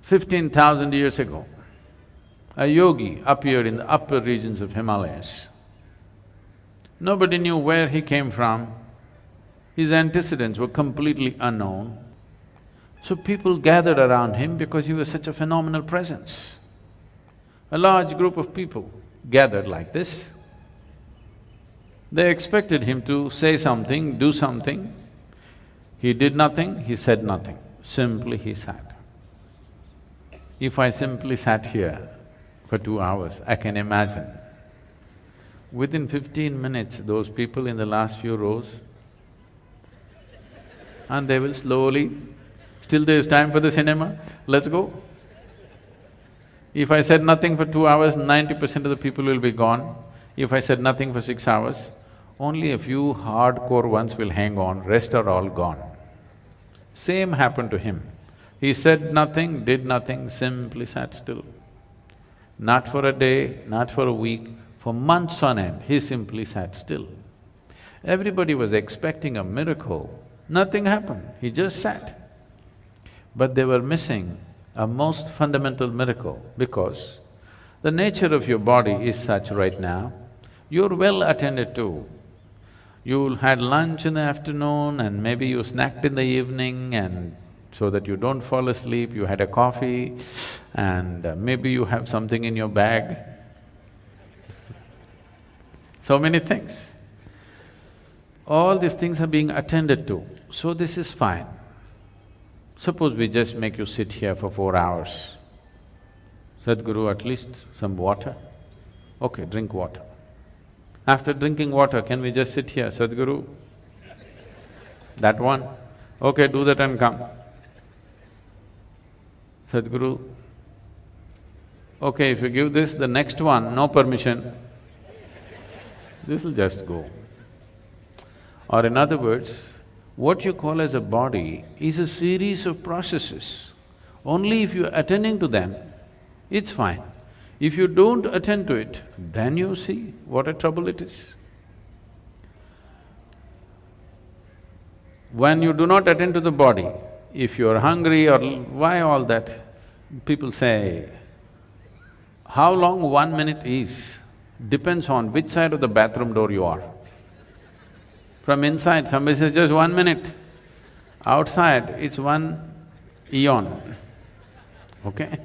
15,000 years ago, a yogi appeared in the upper regions of Himalayas. Nobody knew where he came from, his antecedents were completely unknown. So people gathered around him because he was such a phenomenal presence. A large group of people gathered like this. They expected him to say something, do something. He did nothing, he said nothing, simply he sat. If I simply sat here for 2 hours, I can imagine. Within 15 minutes, those people in the last few rows, and they will slowly, still there's time for the cinema, let's go. If I said nothing for 2 hours, 90% of the people will be gone. If I said nothing for 6 hours, only a few hardcore ones will hang on, rest are all gone. Same happened to him. He said nothing, did nothing, simply sat still. Not for a day, not for a week, for months on end, he simply sat still. Everybody was expecting a miracle, nothing happened, he just sat. But they were missing a most fundamental miracle because the nature of your body is such right now, you're well attended to. You had lunch in the afternoon and maybe you snacked in the evening and so that you don't fall asleep, you had a coffee and maybe you have something in your bag. So many things. All these things are being attended to, so this is fine. Suppose we just make you sit here for 4 hours. Sadhguru, at least some water? Okay, drink water. After drinking water, can we just sit here, Sadhguru? That one? Okay, do that and come. Sadhguru, okay, if you give this, the next one, no permission, this'll just go. Or in other words, what you call as a body is a series of processes. Only if you're attending to them, it's fine. If you don't attend to it, then you see what a trouble it is. When you do not attend to the body, if you're hungry or why all that, people say, how long 1 minute is, depends on which side of the bathroom door you are. From inside, somebody says just 1 minute. Outside, it's 1 eon, okay?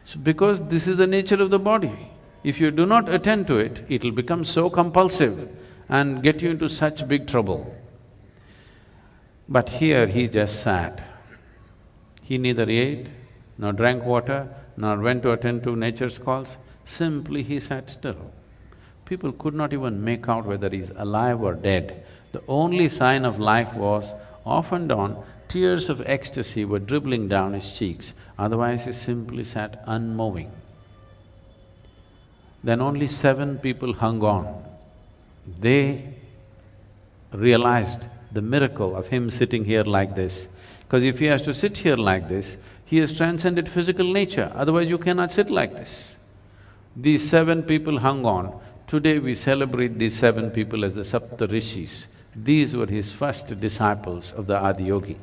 So because this is the nature of the body. If you do not attend to it, it'll become so compulsive and get you into such big trouble. But here he just sat. He neither ate, nor drank water, nor went to attend to nature's calls, simply he sat still. People could not even make out whether he's alive or dead. The only sign of life was, off and on, tears of ecstasy were dribbling down his cheeks, otherwise he simply sat unmoving. Then only 7 people hung on. They realized the miracle of him sitting here like this, because if he has to sit here like this, he has transcended physical nature, otherwise you cannot sit like this. These 7 people hung on. Today we celebrate these 7 people as the Sapta Rishis. These were his first disciples of the Adiyogi.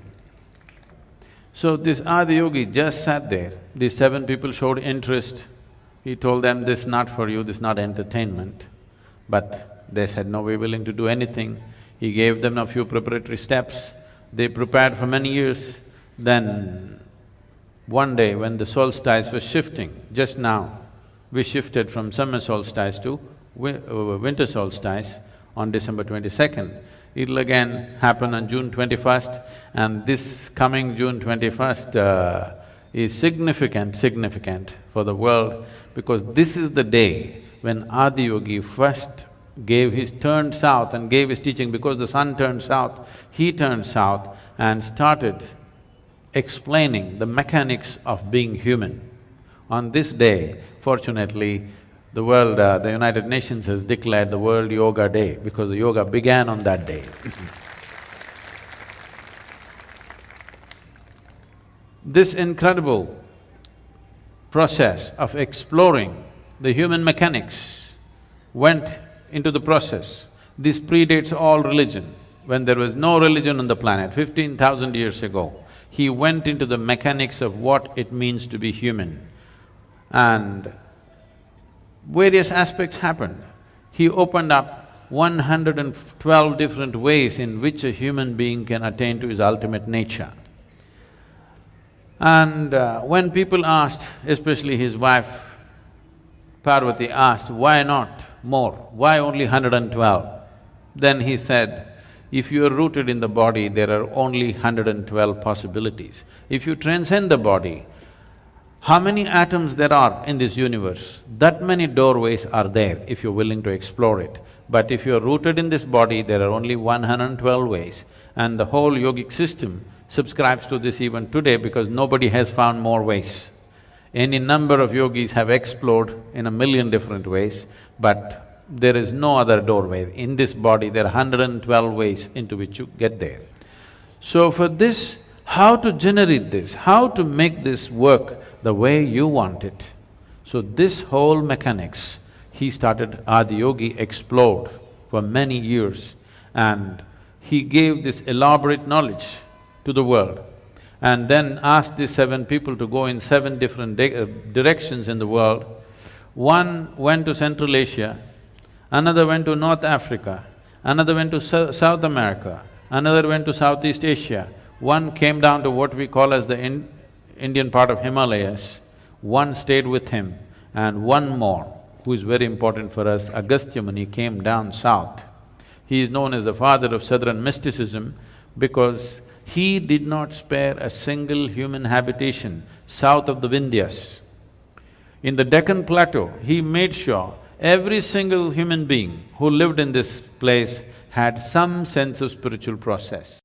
So this Adiyogi just sat there, these 7 people showed interest. He told them, this is not for you, this is not entertainment. But they said, no, we're willing to do anything. He gave them a few preparatory steps, they prepared for many years. Then one day when the solstice was shifting, just now, we shifted from summer solstice to winter solstice on December 22nd. It'll again happen on June 21st, and this coming June 21st is significant for the world, because this is the day when Adiyogi first turned south and gave his teaching. Because the sun turned south, he turned south and started explaining the mechanics of being human. On this day, fortunately, the world, the United Nations has declared the World Yoga Day because the yoga began on that day. This incredible process of exploring the human mechanics went into the process. This predates all religion. When there was no religion on the planet, 15,000 years ago, He went into the mechanics of what it means to be human, and various aspects happened. He opened up 112 different ways in which a human being can attain to his ultimate nature. And when people asked, especially his wife Parvati asked, why not more? Why only 112? Then he said, if you are rooted in the body, there are only 112 possibilities. If you transcend the body, how many atoms there are in this universe? That many doorways are there if you're willing to explore it. But if you're rooted in this body, there are only 112 ways. And the whole yogic system subscribes to this even today because nobody has found more ways. Any number of yogis have explored in a million different ways, but there is no other doorway. In this body, there are 112 ways into which you get there. So for this, how to generate this, how to make this work the way you want it. So this whole mechanics, he started, Adiyogi explored for many years, and he gave this elaborate knowledge to the world, and then asked these 7 people to go in 7 different directions in the world. One went to Central Asia, another went to North Africa, another went to South America, another went to Southeast Asia, one came down to what we call as the Indian part of Himalayas, one stayed with him, and one more, who is very important for us, Agastya Muni, came down south. He is known as the father of southern mysticism because he did not spare a single human habitation south of the Vindhyas. In the Deccan Plateau, he made sure every single human being who lived in this place had some sense of spiritual process.